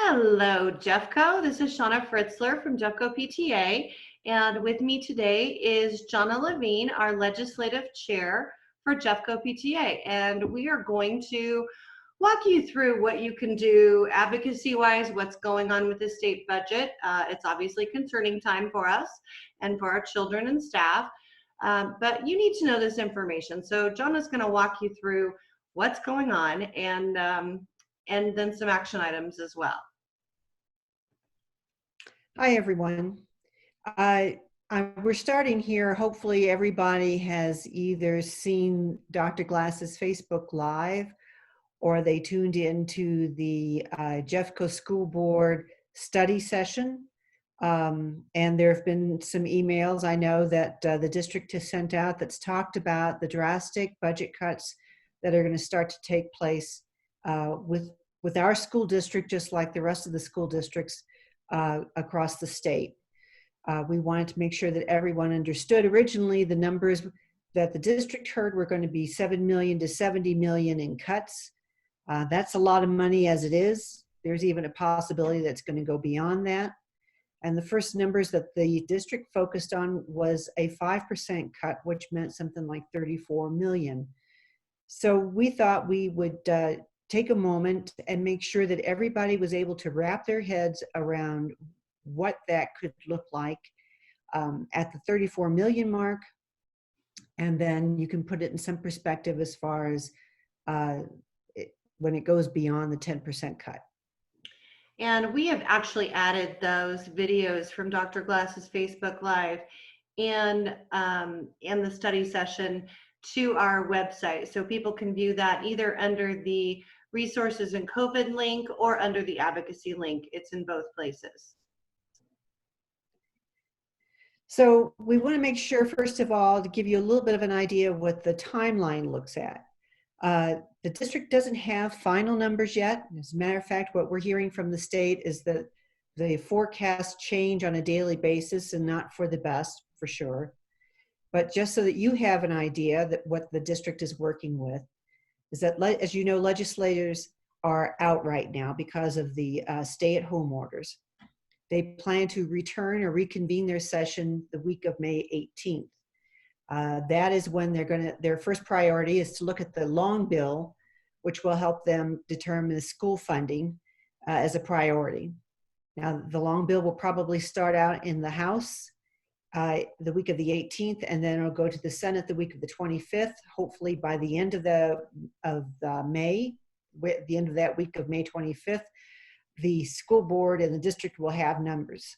Hello, Jeffco. This is Shauna Fritzler from Jeffco PTA. And with me today is Jonna Levine, our legislative chair for Jeffco PTA. And we are going to walk you through what you can do advocacy-wise, what's going on with the state budget. It's obviously concerning time for us and for our children and staff, but you need to know this information. So Jonna's going to walk you through what's going on and then some action items as well. Hi, everyone. We're starting here. Hopefully everybody has either seen Dr. Glass's Facebook Live or they tuned into the Jeffco School Board study session. And there have been some emails I know that the district has sent out that's talked about the drastic budget cuts that are going to start to take place with our school district, just like the rest of the school districts across the state. We wanted to make sure that everyone understood. Originally, the numbers that the district heard were going to be 7 million to 70 million in cuts. That's a lot of money as it is. There's even a possibility that's going to go beyond that. And the first numbers that the district focused on was a 5% cut, which meant something like 34 million. So we thought we would take a moment and make sure that everybody was able to wrap their heads around what that could look like at the 34 million mark. And then you can put it in some perspective as far as when it goes beyond the 10% cut. And we have actually added those videos from Dr. Glass's Facebook Live and the study session to our website. So people can view that either under the resources and COVID link or under the advocacy link. It's in both places. So we want to make sure, first of all, to give you a little bit of an idea of what the timeline looks at. The district doesn't have final numbers yet. As a matter of fact, what we're hearing from the state is that the forecasts change on a daily basis and not for the best, for sure. But just so that you have an idea that what the district is working with is that, as you know, legislators are out right now because of the stay-at-home orders. They plan to return or reconvene their session the week of May 18th. That is when their first priority is to look at the long bill, which will help them determine the school funding as a priority. Now, the long bill will probably start out in the House the week of the 18th, and then it'll go to the Senate the week of the 25th. Hopefully by the end of May, the end of that week of May 25th, the school board and the district will have numbers.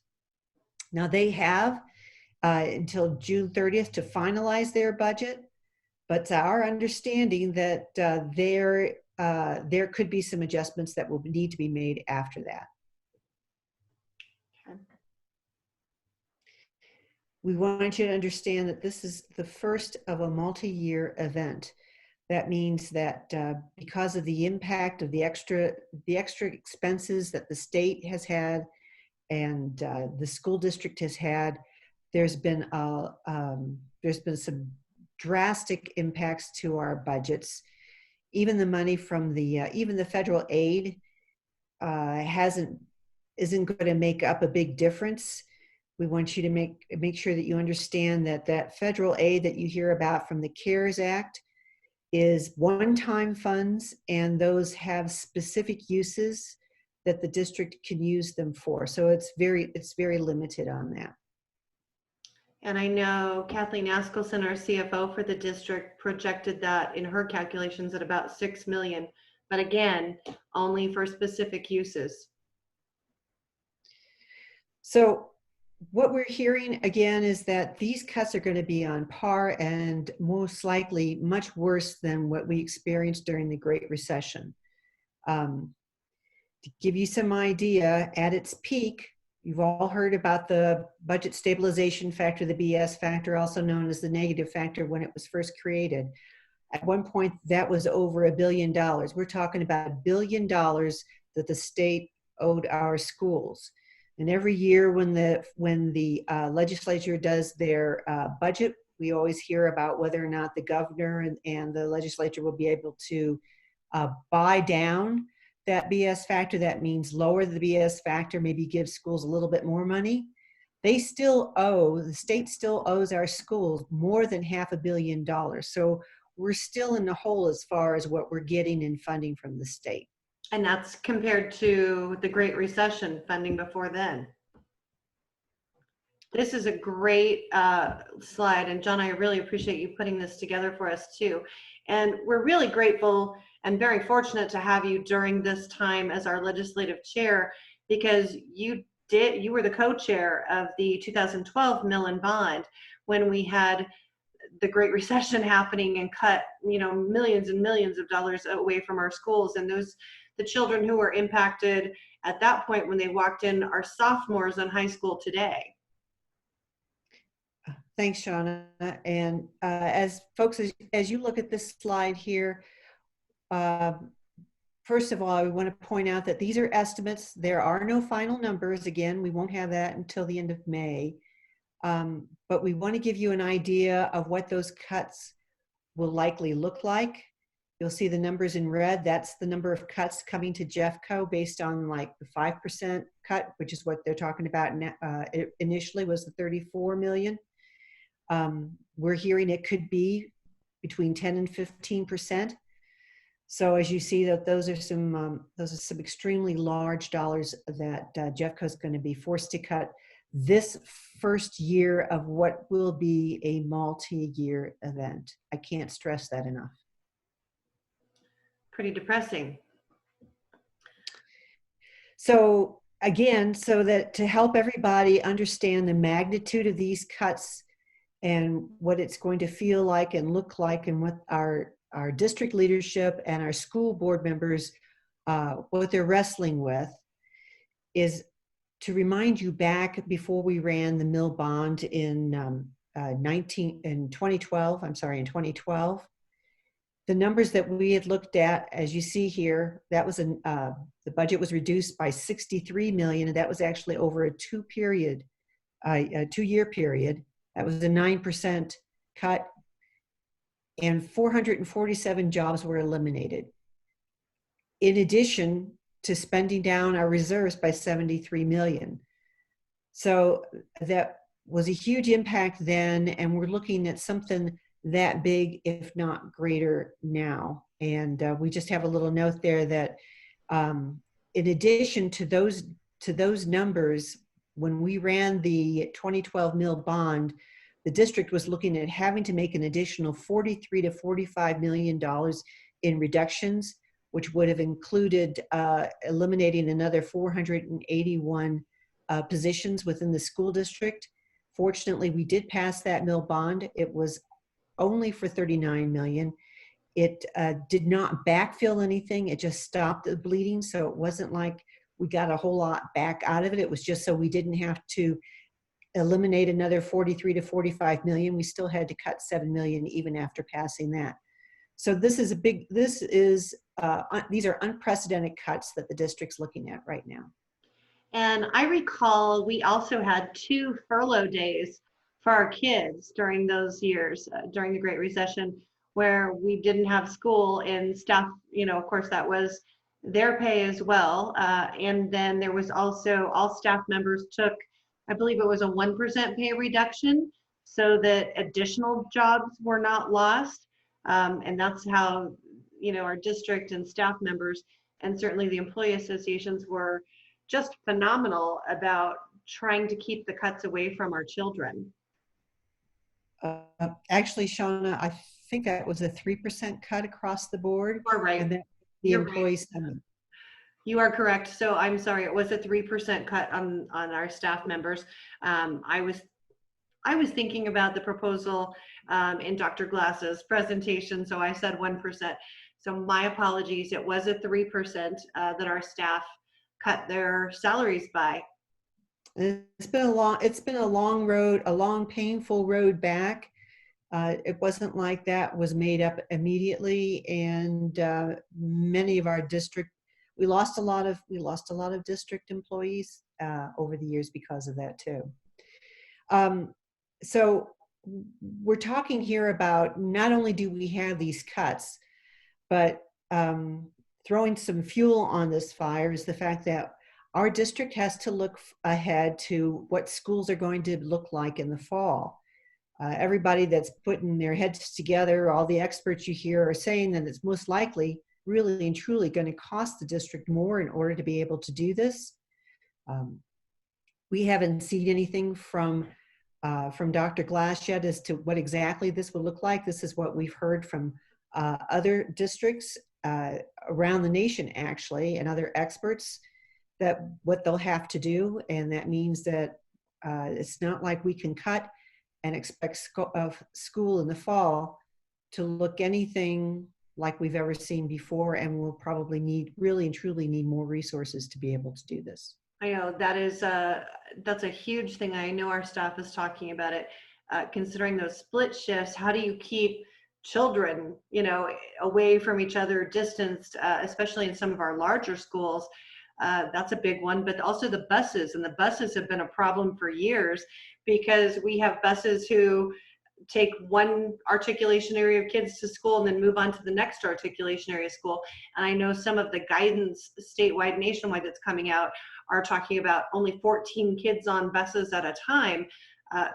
Now they have until June 30th to finalize their budget, but it's our understanding that there could be some adjustments that will need to be made after that. Okay. We want you to understand that this is the first of a multi-year event. That means that because of the impact of the extra expenses that the state has had and the school district has had, there's been some drastic impacts to our budgets. Even the money from even the federal aid isn't going to make up a big difference. We want you to make sure that you understand that federal aid that you hear about from the CARES Act is one-time funds, and those have specific uses that the district can use them for. So it's very limited on that. And I know Kathleen Askelson, our CFO for the district, projected that in her calculations at about 6 million, but again, only for specific uses. So what we're hearing again is that these cuts are going to be on par and most likely much worse than what we experienced during the Great Recession. To give you some idea, at its peak, you've all heard about the budget stabilization factor, the BS factor, also known as the negative factor when it was first created. At one point, that was over $1 billion. We're talking about $1 billion that the state owed our schools. And every year when the legislature does their budget, we always hear about whether or not the governor and the legislature will be able to buy down that BS factor, that means lower the BS factor, maybe give schools a little bit more money. The state still owes our schools more than $500 million. So we're still in the hole as far as what we're getting in funding from the state. And that's compared to the Great Recession funding before then. This is a great slide. And John, I really appreciate you putting this together for us too. And we're really grateful and very fortunate to have you during this time as our legislative chair, because you were the co-chair of the 2012 mill and bond when we had the Great Recession happening and cut, millions and millions of dollars away from our schools. And the children who were impacted at that point when they walked in are sophomores in high school today. Thanks, Shauna. And as folks, as you look at this slide here, first of all, I want to point out that these are estimates. There are no final numbers. Again, we won't have that until the end of May. But we want to give you an idea of what those cuts will likely look like. You'll see the numbers in red. That's the number of cuts coming to Jeffco based on like the 5% cut, which is what they're talking about initially was the 34 million. We're hearing it could be between 10 and 15%. So as you see that those are some extremely large dollars that Jeffco is going to be forced to cut this first year of what will be a multi-year event. I can't stress that enough. Pretty depressing. So again, so that to help everybody understand the magnitude of these cuts and what it's going to feel like and look like, and what our district leadership and our school board members, what they're wrestling with, is to remind you back before we ran the mill bond in 2012, the numbers that we had looked at, as you see here, that was the budget was reduced by 63 million, and that was actually over a two-year period. That was a 9% cut, and 447 jobs were eliminated. In addition to spending down our reserves by 73 million. So that was a huge impact then, and we're looking at something that big, if not greater now. And we just have a little note there that in addition to those numbers, when we ran the 2012 mill bond, the district was looking at having to make an additional $43 to $45 million in reductions, which would have included eliminating another 481 positions within the school district. Fortunately, we did pass that mill bond. It was only for 39 million. It did not backfill anything. It just stopped the bleeding. So it wasn't like we got a whole lot back out of it. It was just so we didn't have to eliminate another 43 to 45 million. We still had to cut 7 million even after passing that. So these are unprecedented cuts that the district's looking at right now. And I recall we also had 2 furlough days for our kids during those years, during the Great Recession, where we didn't have school, and staff, of course, that was their pay as well. And then there was also all staff members took, I believe it was a 1% pay reduction so that additional jobs were not lost. And that's how, our district and staff members, and certainly the employee associations, were just phenomenal about trying to keep the cuts away from our children. Actually, Shauna, I think that was a 3% cut across the board. You're right. And then the employees. Right. You are correct. So I'm sorry, it was a 3% cut on our staff members. I was thinking about the proposal in Dr. Glass's presentation, so I said 1%. So my apologies. It was a 3% that our staff cut their salaries by. It's been a long road, a long, painful road back. It wasn't like that was made up immediately, and many of our district, we lost a lot of district employees over the years because of that too. So we're talking here about not only do we have these cuts, but throwing some fuel on this fire is the fact that our district has to look ahead to what schools are going to look like in the fall. Everybody that's putting their heads together, all the experts you hear are saying that it's most likely really and truly going to cost the district more in order to be able to do this. We haven't seen anything from Dr. Glass yet as to what exactly this will look like. This is what we've heard from other districts around the nation, actually, and other experts, that what they'll have to do. And that means that it's not like we can cut and expect school in the fall to look anything like we've ever seen before. And we'll probably really and truly need more resources to be able to do this. I know that's a huge thing. I know our staff is talking about it, considering those split shifts. How do you keep children, away from each other, distanced, especially in some of our larger schools? That's a big one, but also the buses, and the buses have been a problem for years because we have buses who take one articulation area of kids to school and then move on to the next articulation area of school. And I know some of the guidance statewide, nationwide that's coming out are talking about only 14 kids on buses at a time.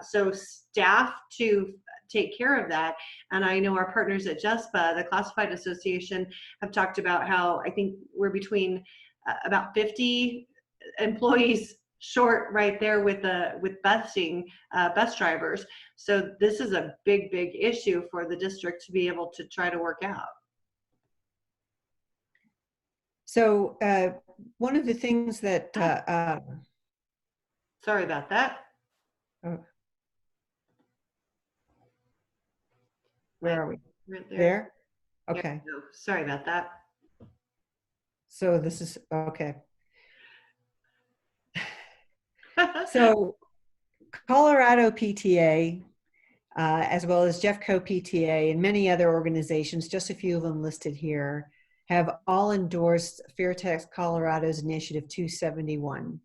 So staff to take care of that. And I know our partners at JESPA, the Classified Association, have talked about how I think we're between about 50 employees short right there with bus drivers. So this is a big issue for the district to be able to try to work out. So one of the things that sorry about that. Where are we? Right there? Okay. No, sorry about that. So this is okay. So Colorado PTA, as well as Jeffco PTA and many other organizations, just a few of them listed here, have all endorsed Fair Tax Colorado's Initiative 271.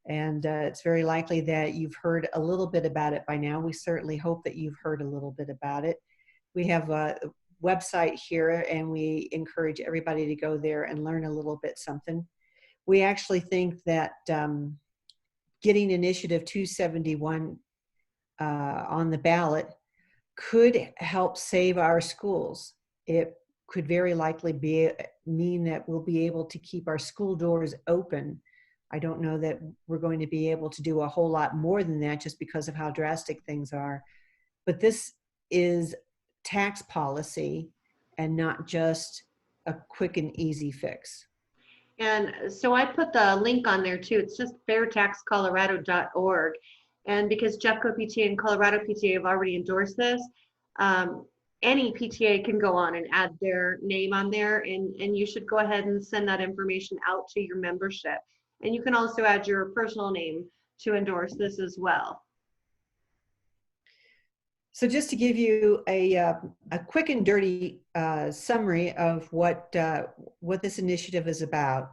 And it's very likely that you've heard a little bit about it by now. We certainly hope that you've heard a little bit about it. We have a website here, and we encourage everybody to go there and learn a little bit something. We actually think that getting Initiative 271 on the ballot could help save our schools. It could very likely mean that we'll be able to keep our school doors open. I don't know that we're going to be able to do a whole lot more than that just because of how drastic things are. But this is tax policy and not just a quick and easy fix. And so I put the link on there too. It's just fairtaxcolorado.org. And because Jeffco PTA and Colorado PTA have already endorsed this, any PTA can go on and add their name on there, and you should go ahead and send that information out to your membership. And you can also add your personal name to endorse this as well. So just to give you a quick and dirty summary of what this initiative is about,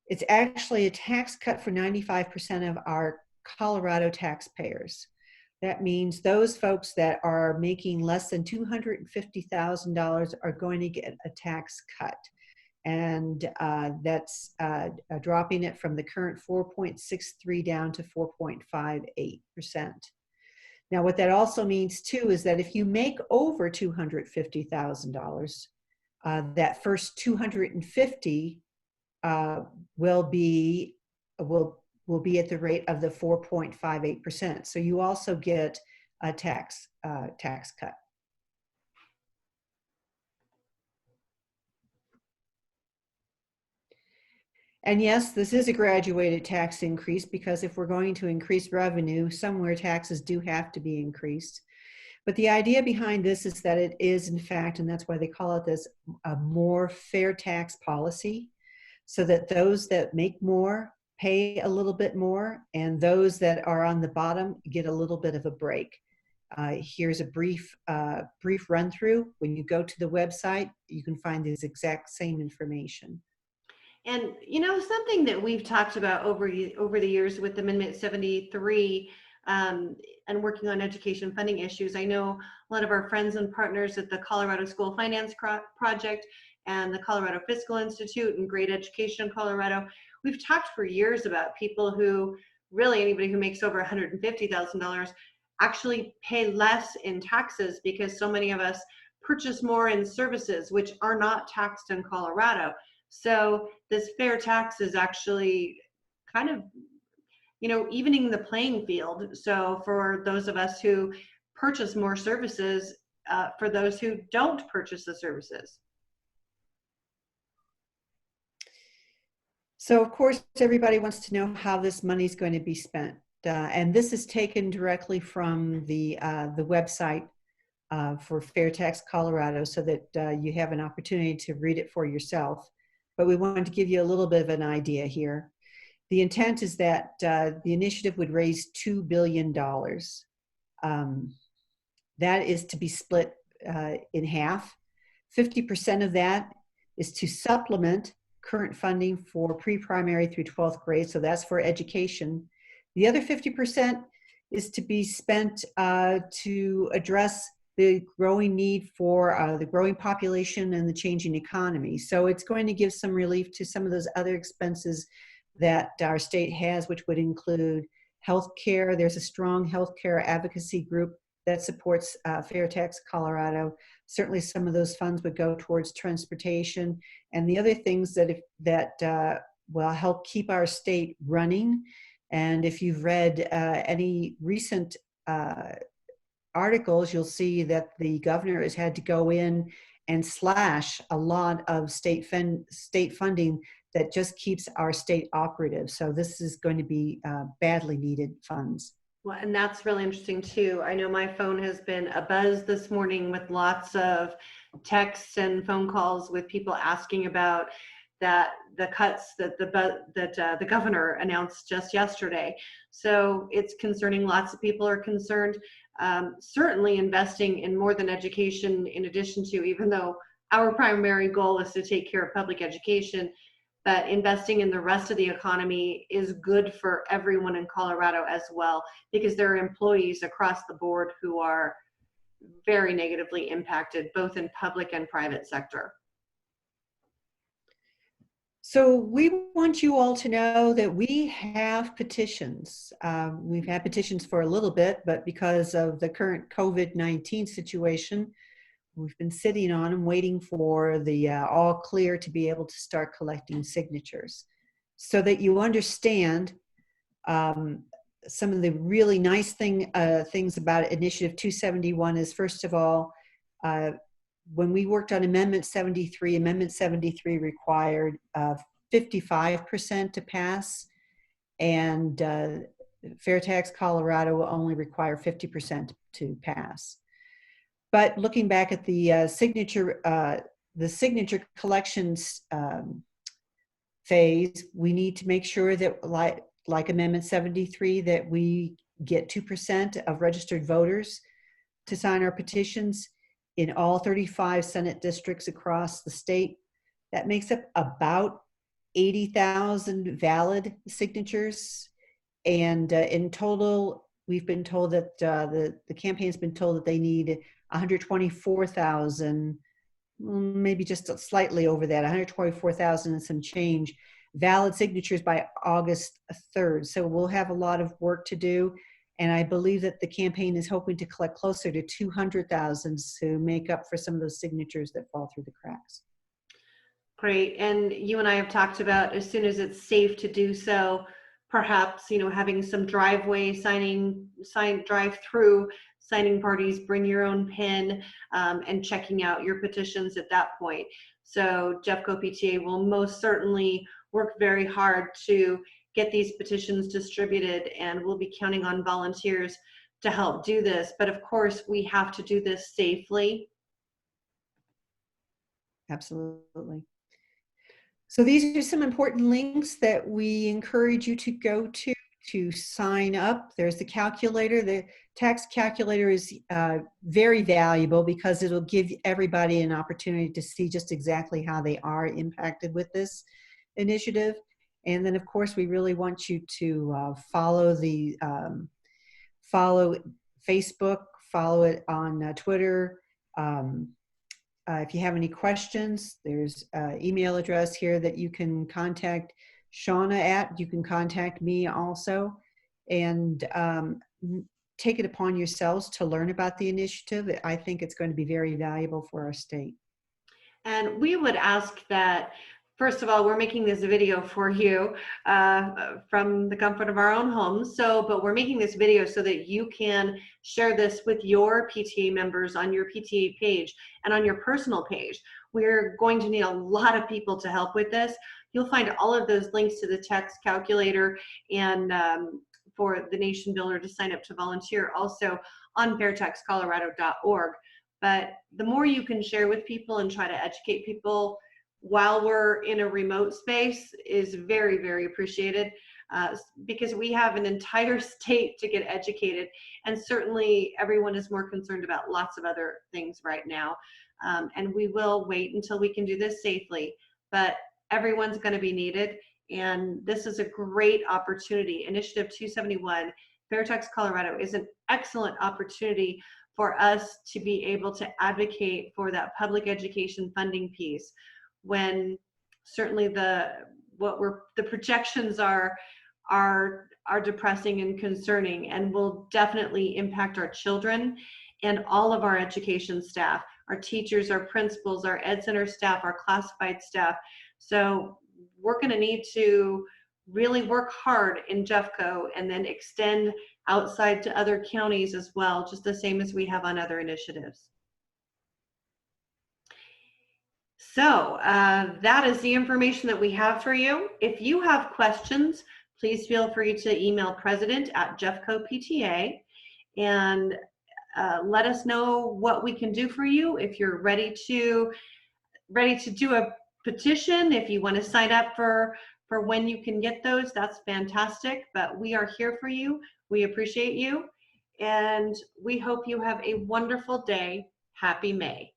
it's actually a tax cut for 95% of our Colorado taxpayers. That means those folks that are making less than $250,000 are going to get a tax cut. And that's dropping it from the current 4.63 down to 4.58%. Now, what that also means too is that if you make over $250,000, that first $250 will be at the rate of the 4.58%. So you also get a tax cut. And yes, this is a graduated tax increase, because if we're going to increase revenue, somewhere taxes do have to be increased. But the idea behind this is that it is, in fact, and that's why they call it this, a more fair tax policy, so that those that make more pay a little bit more, and those that are on the bottom get a little bit of a break. Here's a brief run through. When you go to the website, you can find this exact same information. And something that we've talked about over the years with Amendment 73 and working on education funding issues, I know a lot of our friends and partners at the Colorado School Finance Project and the Colorado Fiscal Institute and Great Education in Colorado. We've talked for years about people who, really anybody who makes over $150,000 actually pay less in taxes because so many of us purchase more in services which are not taxed in Colorado. So this fair tax is actually kind of, evening the playing field. So for those of us who purchase more services, for those who don't purchase the services. So of course, everybody wants to know how this money is going to be spent. And this is taken directly from the website for Fair Tax Colorado, so that you have an opportunity to read it for yourself. But we wanted to give you a little bit of an idea here. The intent is that the initiative would raise $2 billion. That is to be split in half. 50% of that is to supplement current funding for pre-primary through 12th grade, so that's for education. The other 50% is to be spent to address the growing need for the growing population and the changing economy. So it's going to give some relief to some of those other expenses that our state has, which would include healthcare. There's a strong healthcare advocacy group that supports Fair Tax Colorado. Certainly some of those funds would go towards transportation and the other things that will help keep our state running. And if you've read any recent articles, you'll see that the governor has had to go in and slash a lot of state funding that just keeps our state operative. So this is going to be badly needed funds. Well, and that's really interesting too. I know my phone has been abuzz this morning with lots of texts and phone calls with people asking about the cuts that the governor announced just yesterday. So it's concerning. Lots of people are concerned. Certainly investing in more than education, in addition to, even though our primary goal is to take care of public education, but investing in the rest of the economy is good for everyone in Colorado as well, because there are employees across the board who are very negatively impacted, both in public and private sector. So we want you all to know that we have petitions. We've had petitions for a little bit, but because of the current COVID-19 situation, we've been sitting on them, waiting for the all clear to be able to start collecting signatures. So that you understand some of the really nice things about Initiative 271 is, first of all, when we worked on Amendment 73 required 55% to pass, and Fair Tax Colorado will only require 50% to pass. But looking back at the signature collections phase, we need to make sure that, like Amendment 73, that we get 2% of registered voters to sign our petitions in all 35 Senate districts across the state. That makes up about 80,000 valid signatures. And in total, we've been told that the campaign's been told that they need 124,000, maybe just slightly over that, 124,000 and some change valid signatures by August 3rd. So we'll have a lot of work to do. And I believe that the campaign is hoping to collect closer to 200,000 to make up for some of those signatures that fall through the cracks. Great. And you and I have talked about, as soon as it's safe to do so, perhaps, having some drive-through signing parties, bring your own pen, and checking out your petitions at that point. So Jeffco PTA will most certainly work very hard to get these petitions distributed, and we'll be counting on volunteers to help do this. But of course, we have to do this safely. Absolutely. So these are some important links that we encourage you to go to sign up. There's the calculator. The tax calculator is very valuable because it'll give everybody an opportunity to see just exactly how they are impacted with this initiative. And then, of course, we really want you to follow Facebook, follow it on Twitter, If you have any questions, there's an email address here that you can contact Shauna at. You can contact me also. And take it upon yourselves to learn about the initiative. I think it's going to be very valuable for our state. And we would ask that, first of all, we're making this video for you from the comfort of our own homes. But we're making this video so that you can share this with your PTA members on your PTA page and on your personal page. We're going to need a lot of people to help with this. You'll find all of those links to the tax calculator and for the Nation Builder to sign up to volunteer also on fairtaxcolorado.org. But the more you can share with people and try to educate people while we're in a remote space is very, very appreciated, because we have an entire state to get educated, and certainly everyone is more concerned about lots of other things right now. And we will wait until we can do this safely, but everyone's going to be needed, and this is a great opportunity. Initiative 271, Fair Tax Colorado, is an excellent opportunity for us to be able to advocate for that public education funding piece, when certainly the projections are depressing and concerning, and will definitely impact our children and all of our education staff, our teachers, our principals, our ed center staff, our classified staff. So we're going to need to really work hard in Jeffco and then extend outside to other counties as well, just the same as we have on other initiatives. So that is the information that we have for you. If you have questions, please feel free to email president@Jeffco PTA and let us know what we can do for you. If you're ready to do a petition, if you want to sign up for when you can get those, that's fantastic. But we are here for you. We appreciate you, and we hope you have a wonderful day. Happy May.